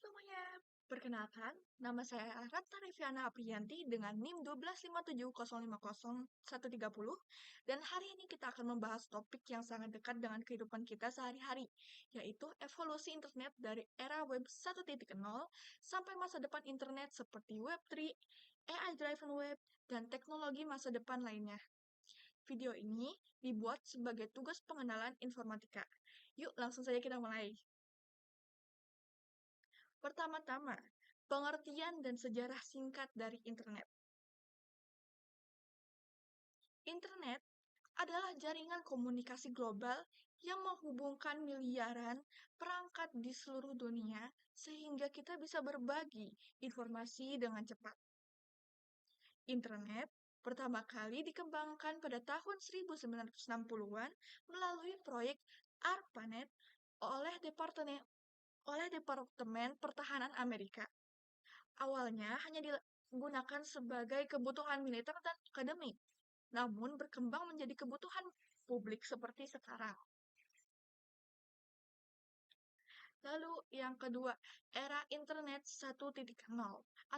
Semuanya, perkenalkan, nama saya Ratna Reviana Apriyanti dengan NIM 1257050 dan hari ini kita akan membahas topik yang sangat dekat dengan kehidupan kita sehari-hari, yaitu evolusi internet dari era web 1.0 sampai masa depan internet seperti web 3, AI-driven web, dan teknologi masa depan lainnya. Video ini dibuat sebagai tugas pengenalan informatika. Yuk langsung saja kita mulai. Pertama-tama, pengertian dan sejarah singkat dari internet. Internet adalah jaringan komunikasi global yang menghubungkan miliaran perangkat di seluruh dunia sehingga kita bisa berbagi informasi dengan cepat. Internet pertama kali dikembangkan pada tahun 1960-an melalui proyek ARPANET oleh Departemen Pertahanan Amerika. Awalnya hanya digunakan sebagai kebutuhan militer dan akademik, namun berkembang menjadi kebutuhan publik seperti sekarang. Lalu yang kedua, era internet 1.0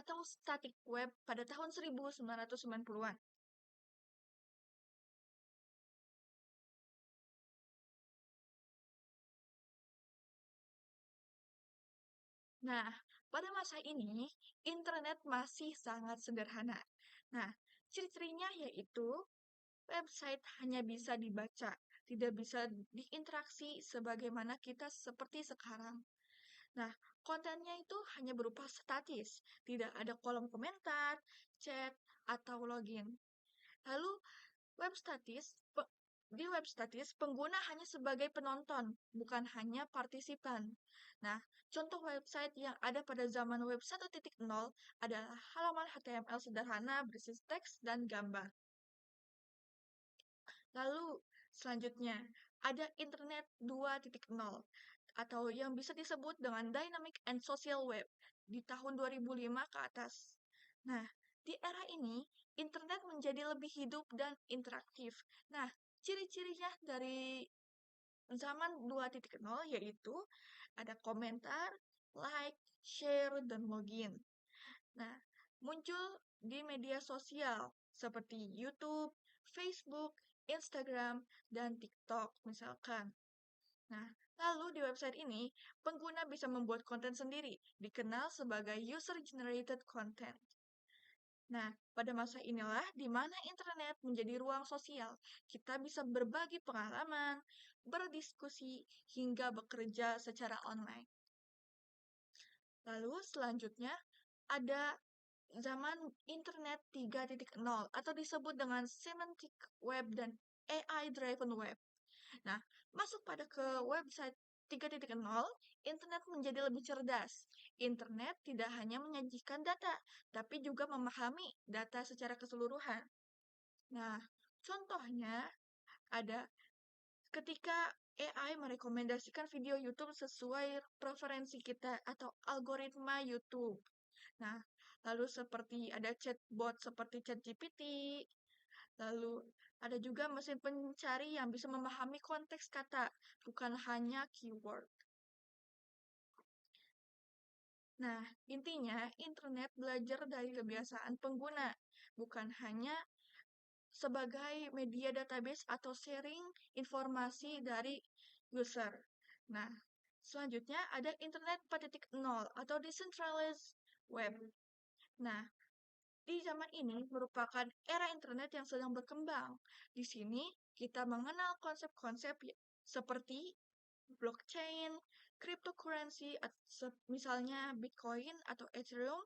atau static web pada tahun 1990-an. Nah, pada masa ini, internet masih sangat sederhana. Nah, ciri-cirinya yaitu website hanya bisa dibaca, tidak bisa diinteraksi sebagaimana kita seperti sekarang. Nah, kontennya itu hanya berupa statis, tidak ada kolom komentar, chat, atau login. Lalu, web statis, di web statis, pengguna hanya sebagai penonton, bukan hanya partisipan. Nah, contoh website yang ada pada zaman web 1.0 adalah halaman HTML sederhana berisi teks dan gambar. Lalu, selanjutnya, ada Internet 2.0 atau yang bisa disebut dengan Dynamic and Social Web di tahun 2005 ke atas. Nah, di era ini, internet menjadi lebih hidup dan interaktif. Nah, ciri-cirinya dari zaman 2.0 yaitu ada komentar, like, share, dan login. Nah, muncul di media sosial seperti YouTube, Facebook, Instagram, dan TikTok misalkan. Nah, lalu di website ini, pengguna bisa membuat konten sendiri, dikenal sebagai user-generated content. Nah, pada masa inilah di mana internet menjadi ruang sosial. Kita bisa berbagi pengalaman, berdiskusi, hingga bekerja secara online. Lalu selanjutnya ada zaman internet 3.0 atau disebut dengan semantic web dan AI-driven web. Nah, masuk pada ke website 3.0, internet menjadi lebih cerdas. Internet tidak hanya menyajikan data, tapi juga memahami data secara keseluruhan. Nah, contohnya ada ketika AI merekomendasikan video YouTube sesuai preferensi kita atau algoritma YouTube. Nah, lalu seperti ada chatbot seperti ChatGPT, lalu ada juga mesin pencari yang bisa memahami konteks kata, bukan hanya keyword. Nah, intinya internet belajar dari kebiasaan pengguna, bukan hanya sebagai media database atau sharing informasi dari user. Nah, selanjutnya ada internet 4.0 atau decentralized web. Nah, di zaman ini merupakan era internet yang sedang berkembang. Di sini kita mengenal konsep-konsep seperti blockchain, cryptocurrency, misalnya Bitcoin atau Ethereum.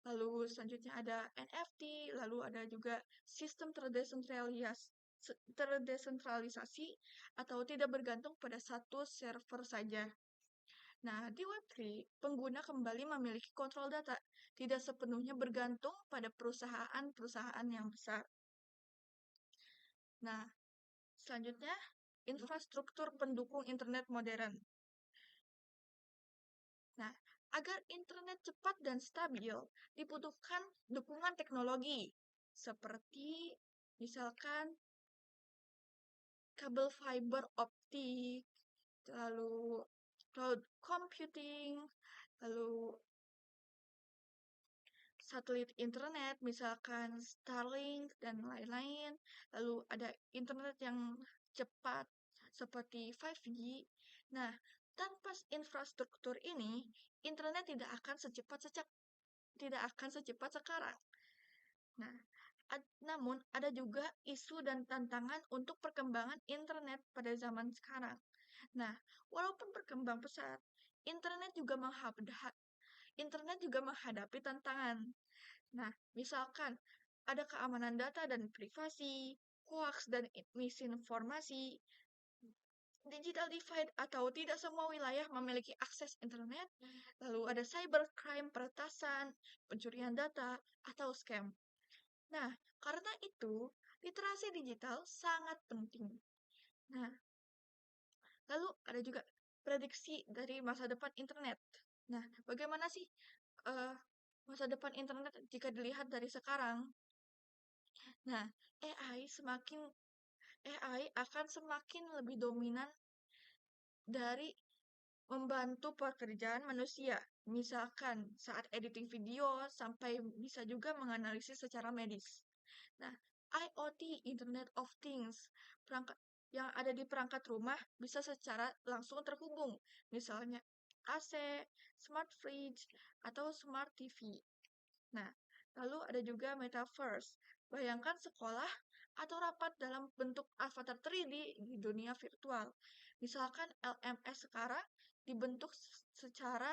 Lalu selanjutnya ada NFT, lalu ada juga sistem terdesentralisasi atau tidak bergantung pada satu server saja. Nah, di Web3, pengguna kembali memiliki kontrol data, tidak sepenuhnya bergantung pada perusahaan-perusahaan yang besar. Nah, selanjutnya, infrastruktur pendukung internet modern. Nah, agar internet cepat dan stabil, dibutuhkan dukungan teknologi, seperti misalkan kabel fiber optik, lalu cloud computing, lalu satelit internet, misalkan Starlink dan lain-lain. Lalu ada internet yang cepat seperti 5G. Nah, tanpa infrastruktur ini, internet tidak akan secepat sekarang. Nah, namun ada juga isu dan tantangan untuk perkembangan internet pada zaman sekarang. Nah, walaupun berkembang pesat, internet juga menghadapi tantangan. Nah, misalkan ada keamanan data dan privasi, hoax dan misinformasi, digital divide atau tidak semua wilayah memiliki akses internet, lalu ada cybercrime, peretasan, pencurian data, atau scam. Nah, karena itu, literasi digital sangat penting. Nah, lalu ada juga prediksi dari masa depan internet. Nah, bagaimana sih uh, masa depan internet jika dilihat dari sekarang? Nah, AI akan semakin lebih dominan dari membantu pekerjaan manusia. Misalkan saat editing video sampai bisa juga menganalisis secara medis. Nah, IoT, Internet of Things, perangkat yang ada di perangkat rumah bisa secara langsung terhubung. Misalnya AC, smart fridge, atau smart TV. Nah, lalu ada juga metaverse. Bayangkan sekolah atau rapat dalam bentuk avatar 3D di dunia virtual. Misalkan LMS sekarang dibentuk secara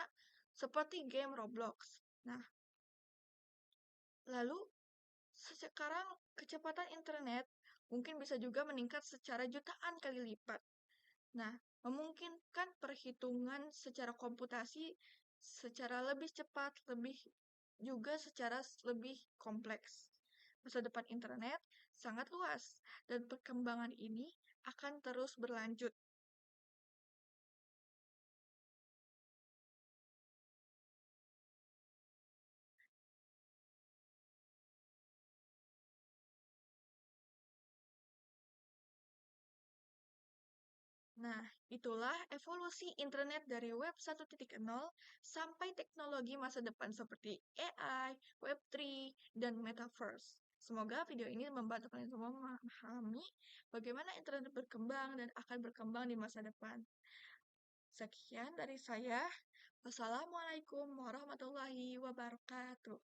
seperti game Roblox. Nah, lalu sekarang kecepatan internet mungkin bisa juga meningkat secara jutaan kali lipat. Nah, memungkinkan perhitungan secara komputasi secara lebih cepat, secara lebih kompleks. Masa depan internet sangat luas dan perkembangan ini akan terus berlanjut. Nah, itulah evolusi internet dari web 1.0 sampai teknologi masa depan seperti AI, Web3, dan Metaverse. Semoga video ini membantu kalian semua memahami bagaimana internet berkembang dan akan berkembang di masa depan. Sekian dari saya. Wassalamualaikum warahmatullahi wabarakatuh.